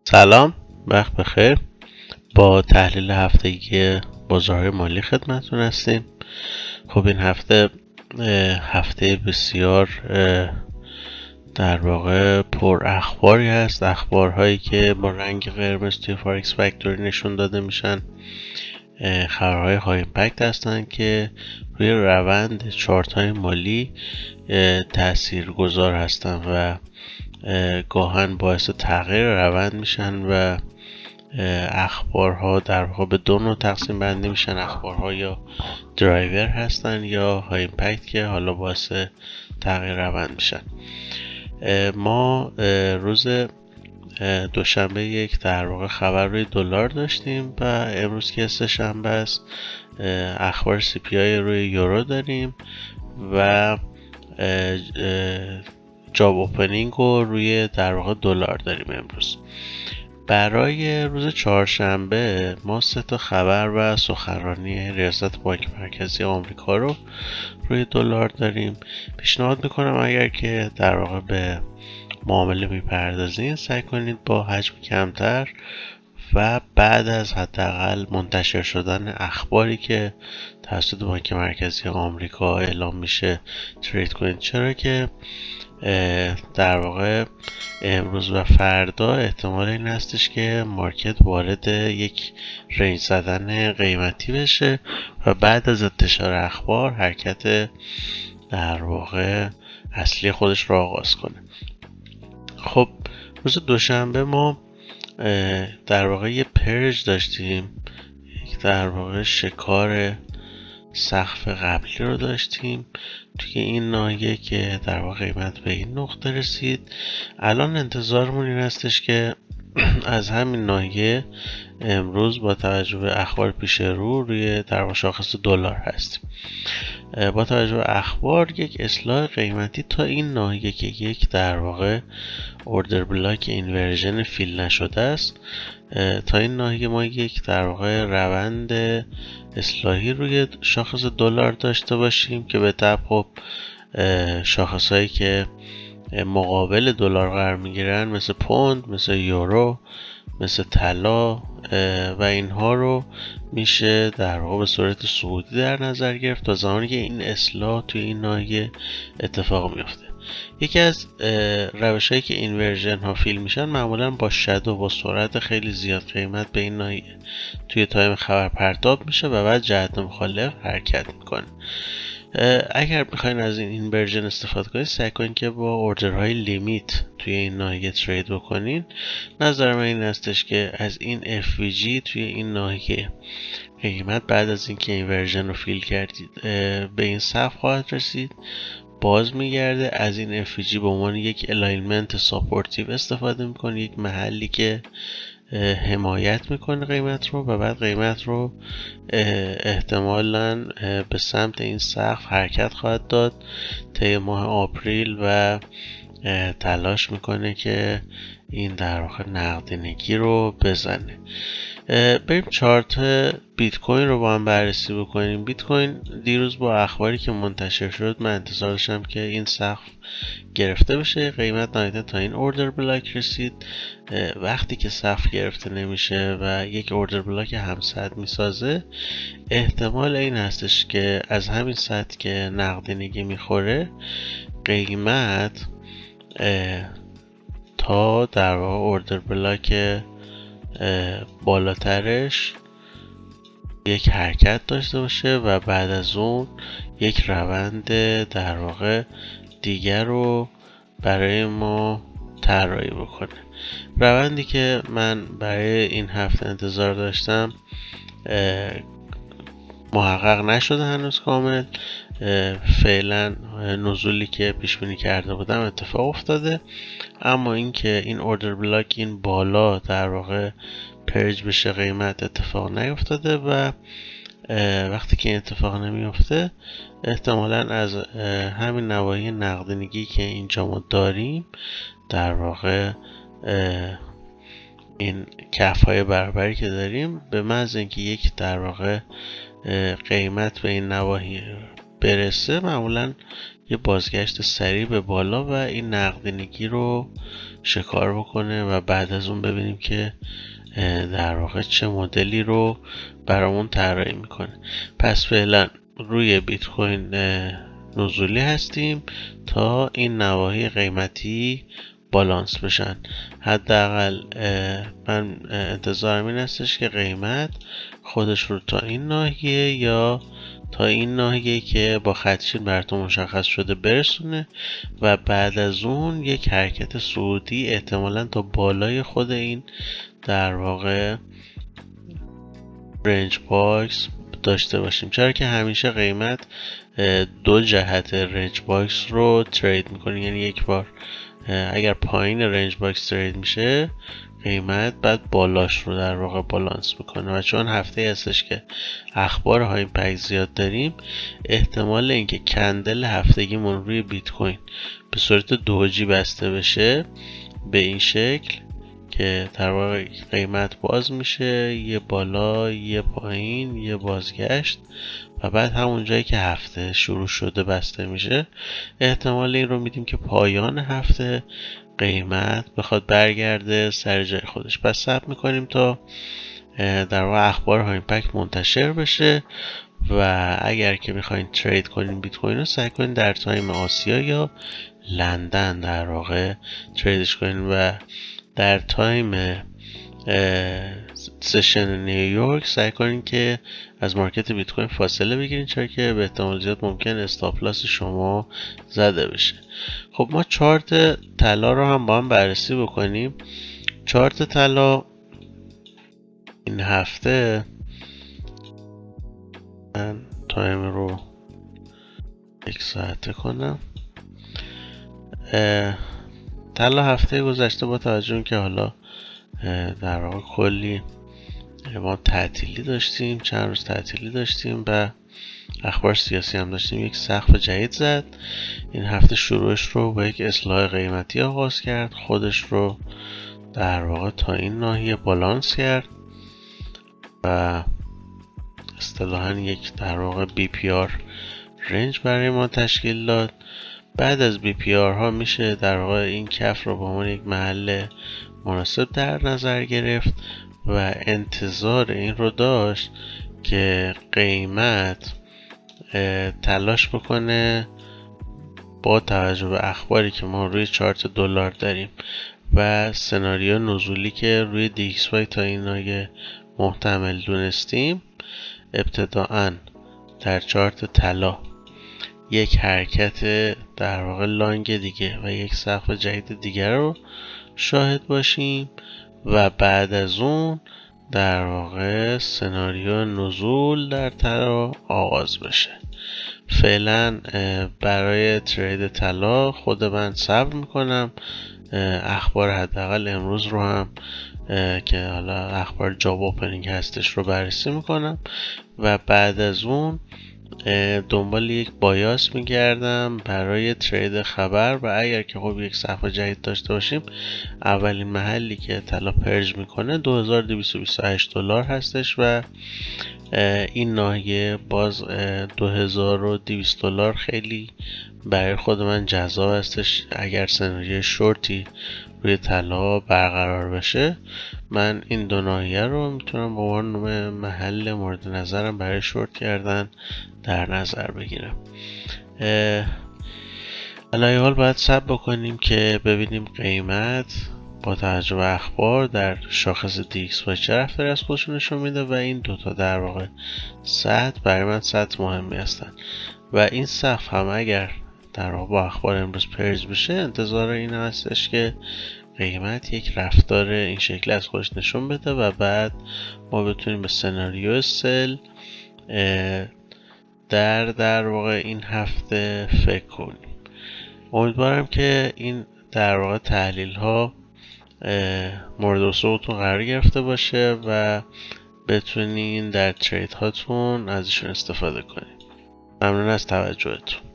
سلام، وقت بخیر. با تحلیل هفتگی بازارهای مالی خدمتتون هستیم. خب این هفته بسیار در واقع پر اخباری هست، اخبارهایی که با رنگ قرمز توی فارکس فکتوری نشون داده میشن. خبرهای های ایمپکت هستن که روی روند چارت های مالی تأثیر گذار هستن و گاهن باعث تغییر روند میشن و اخبارها در واقع به دو نوع تقسیم بندی میشن. اخبارها یا درایور هستن یا های ایمپکت که حالا باعث تغییر روند میشن. ما روز دوشنبه یک در واقع خبر روی دلار داشتیم و امروز که سه شنبه است اخبار CPI روی یورو داریم و جاب اوپنینگ رو روی در واقع دلار داریم. امروز برای روز چهارشنبه ما سه تا خبر و سخنرانی ریاست بانک مرکزی آمریکا رو روی دلار داریم. پیشنهاد میکنم اگر که در واقع به معامله میپردازین سعی کنید با حجم کمتر و بعد از حداقل منتشر شدن اخباری که توسط بانک مرکزی آمریکا اعلام میشه ترید کنید، چرا که در واقع امروز و فردا احتمال این هستش که مارکت وارد یک رنج زدن قیمتی بشه و بعد از انتشار اخبار حرکت در واقع اصلی خودش رو آغاز کنه. خب روز دوشنبه ما در واقع یه پرج داشتیم، یک در واقع شکار سقف قبلی رو داشتیم توی این ناحیه که در واقع قیمت به این نقطه رسید. الان انتظارمون این هستش که از همین ناحیه امروز با توجه به اخبار پیش رو روی در واقع شاخص دلار هستیم. با توجه به اخبار یک اصلاح قیمتی تا این ناحیه که یک در واقع اوردر بلاک اینورژن فیل نشده است، تا این ناحیه ما یک در واقع روند اصلاحی روی شاخص دلار داشته باشیم که به طب خب شاخصهایی که مقابل دلار قرار میگیرن مثل پوند، مثل یورو، مثل طلا و اینها رو میشه در واقع به صورت صعودی در نظر گرفت تا زمانی که این اصلاح توی این ناحیه اتفاق میفته. یکی از روش‌هایی که اینورژن ها فیل میشن معمولا با شادو با سرعت خیلی زیاد قیمت به این ناحیه توی تایم خبر پرتاب میشه و بعد جهت مخالف حرکت میکنه. اگر میخواین از این اینورژن استفاده کنید سعی کنید که با اوردرهای لیمیت توی این ناحیه ترید بکنین. نظر من این هستش که از این FVG توی این ناحیه قیمت بعد از اینکه اینورژن رو فیل کردید به این سقف خواهد رسید، باز میگرده، از این FVG به عنوان یک الاینمنت ساپورتیو استفاده میکنه، یک محلی که حمایت میکنه قیمت رو و بعد قیمت رو احتمالاً به سمت این سقف حرکت خواهد داد طی ماه آپریل و تلاش میکنه که این در واقع نقدینگی رو بزنه. بریم چارت بیت کوین رو با هم بررسی بکنیم. بیت کوین دیروز با اخباری که منتشر شد من انتظار داشتم که این سقف گرفته بشه، قیمت نهایتا تا این اوردر بلاک رسید. وقتی که سقف گرفته نمیشه و یک اوردر بلاک همسد میسازه، احتمال این هستش که از همین سطح که نقدینگی میخوره قیمت تا در واقع اوردر بلاک بالاترش یک حرکت داشته باشه و بعد از اون یک روند در واقع دیگر رو برای ما طراحی بکنه. روندی که من برای این هفته انتظار داشتم محقق نشده هنوز کامل. فعلا نزولی که پیش بینی کرده بودم اتفاق افتاده، اما اینکه این اوردر بلاک این بالا در واقع پرج بشه قیمت اتفاق نیفتاده و وقتی که این اتفاق نمیفته احتمالاً از همین نواحی نقدینگی که اینجا ما داریم در واقع این کف های برابری که داریم به محض اینکه یک در واقع قیمت به این نواحی برسه معمولا یه بازگشت سریع به بالا و این نقدینگی رو شکار بکنه و بعد از اون ببینیم که در واقع چه مدلی رو برامون طراحی میکنه. پس فعلا روی بیت کوین نزولی هستیم تا این نواحی قیمتی بالانس بشن. حداقل من انتظارم این هستش که قیمت خودش رو تا این ناحیه یا تا این ناحیه که با خطشین براتون مشخص شده برسونه و بعد از اون یک حرکت صعودی احتمالاً تا بالای خود این در واقع رنج باکس داشته باشیم، چرا که همیشه قیمت دو جهت رنج باکس رو ترید میکنه. یعنی یک بار اگر پایین رنج باکس ترید میشه قیمت بعد بالاش رو در واقع بالانس میکنه و چون هفته هستش که اخبار های پک زیاد داریم احتمال اینکه کندل هفتگیمون روی بیت کوین به صورت دوجی بسته بشه به این شکل که در واقع قیمت باز میشه، یه بالا یه پایین یه بازگشت و بعد همون جایی که هفته شروع شده بسته میشه. احتمال این رو میدیم که پایان هفته قیمت بخواد برگرده سر جای خودش. پس صبر میکنیم تا در واقع اخبار های پک منتشر بشه و اگر که میخواین ترید کنین بیت کوین رو سعی کنین در تایم آسیا یا لندن در واقع تریدش کنین و در تایم سشن نیویورک سعی کنین که از مارکت بیت کوین فاصله بگیرین، چرا که به احتمال زیاد ممکن استاپ لاس شما زده بشه. خب ما چارت طلا رو هم با هم بررسی بکنیم. چارت طلا این هفته، من تایم رو 1 ساعته کنم. طلا هفته گذشته با توجه که حالا در واقع کلی ما تعطیلی داشتیم، چند روز تعطیلی داشتیم و اخبار سیاسی هم داشتیم، یک سقف جدید زد. این هفته شروعش رو با یک اصلاح قیمتی آغاز کرد، خودش رو در واقع تا این ناحیه بالانس کرد و اصطلاحاً یک در واقع BPR رنج برای ما تشکیل داد. بعد از BPR ها میشه در واقع این کف رو به عنوان یک محل مناسب در نظر گرفت و انتظار این رو داشت که قیمت تلاش بکنه با توجه به اخباری که ما روی چارت دلار داریم و سناریو نزولی که روی DXY تا این ناحیه محتمل دونستیم، ابتداعاً در چارت طلا یک حرکت در واقع لانگ دیگه و یک سقف جدید دیگر رو شاهد باشیم و بعد از اون در واقع سناریو نزول در طلا آغاز بشه. فعلا برای ترید طلا خود من صبر میکنم، اخبار حداقل امروز رو هم که حالا اخبار جاب اوپنینگ هستش رو بررسی میکنم و بعد از اون دنبال یک بایاس میگردم برای ترید خبر و اگر که خب یک صفحه جدید داشته باشیم، اولین محلی که طلا پرج میکنه 2228 دلار هستش و این ناحیه باز 2200 دلار خیلی برای خود من جذاب هستش. اگر سناریوی شورتی روی طلا برقرار بشه من این دو ناحیه رو میتونم به عنوان محل مورد نظرم برای شورت کردن در نظر بگیرم. علی حال باید صبر بکنیم که ببینیم قیمت با توجه به اخبار در شاخص DXY چه رفتاری از خودشون نشون میده و این دوتا در واقع سطح برای من سطح مهمی هستن و این سقف هم اگر در واقع با اخبار امروز پرج بشه انتظار این هستش که قیمت یک رفتار این شکلی از خودش نشون بده و بعد ما بتونیم به سناریو سل در واقع این هفته فکر کنیم. امیدوارم که این در واقع تحلیل ها مورد اصولتون قرار گرفته باشه و بتونین در ترید هاتون ازشون استفاده کنید. ممنون از توجهتون.